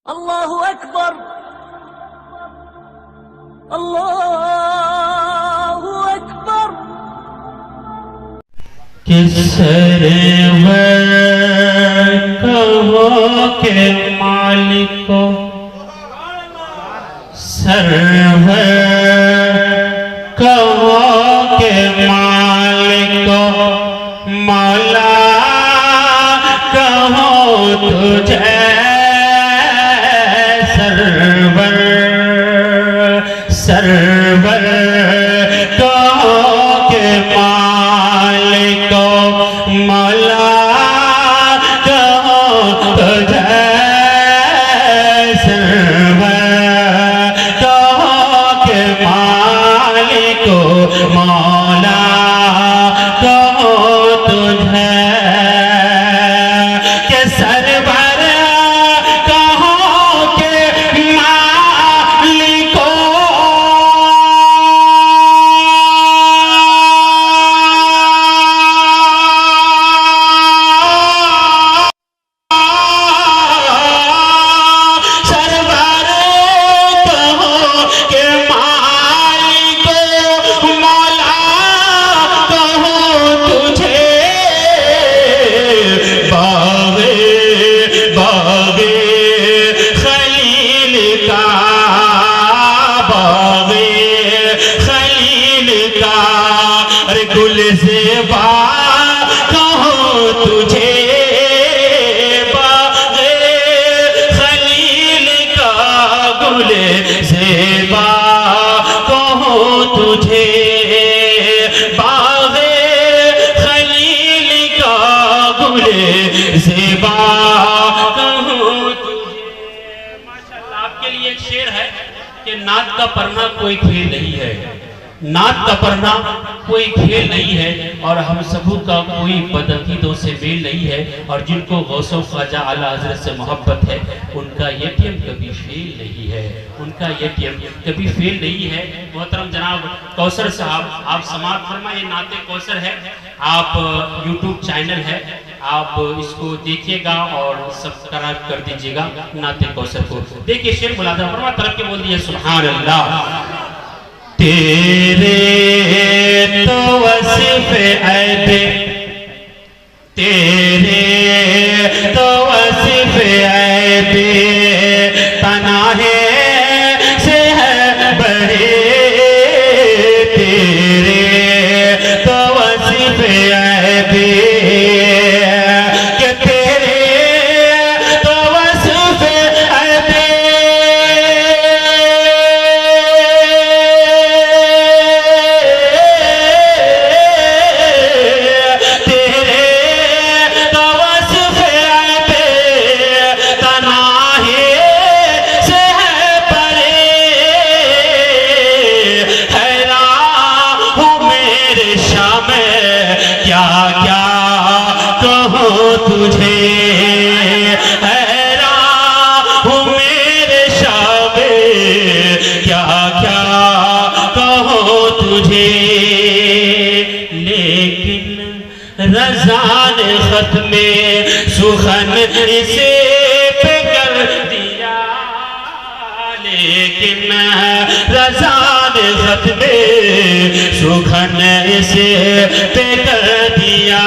اللہ اکبر اللہ اکبر۔ کس سرور کہو کہ مالک کو، سرور کہو کہ مالک کو، مولا کہو تجھے سرور، سرور کہو کہ مالک کو، مولا کہو تجھے سرور کہو کہ مالک کو، مولا کہو تجھے کہ سرور کہو کہ مالک کو، سرور کہو کہ مالک کو، مولا کہو تجھے باغ خلیل کا، باغ خلیل کا گل زیبا کہو تجھے، باغ خلیل کا گل زیبا کہو تجھے، باغ خلیل کا گل زیبا کہو تجھے۔ ماشاءاللہ آپ کے لیے ایک شعر ہے کہ نعت کا پڑھنا کوئی کھیل نہیں ہے، نعت کا پڑھنا کوئی کھیل نہیں ہے، اور ہم سبوں کا کوئی بدعقیدوں سے میل نہیں ہے، اور جن کو غوث و خواجہ اعلیٰ حضرت سے محبت ہے ان کا ATM کبھی فیل نہیں ہے، ان کا ATM کبھی فیل نہیں ہے۔ محترم جناب کوثر صاحب، آپ سماعت فرمائیں، یہ نعت کوثر ہے، آپ YouTube چینل ہے، آپ اس کو دیکھیے گا اور سبسکرائب کر دیجئے گا نعت کوثر کو۔ دیکھیے شعر ملازم فرما طرف کے بول دیئے سبحان اللہ۔ تیرے تو وصف عیب، تیرے تو وصف عیب پناہ سے ہے بڑے، تیرے تو وصف عیب کہ تیرے تو وصف عیب، تیرے تو وصف عیب تنہائی سے ہے پرے، حیران ہوں میرے شاہ میں کیا کیا کہوں تجھے، حیران ہوں میرے شاہ میں کیا کیا کہوں تجھے، لیکن رضا نے ختم سخن اسے پہ کر دیا، لیکن رضا نے ختم سخن اسے پہ کر دیا،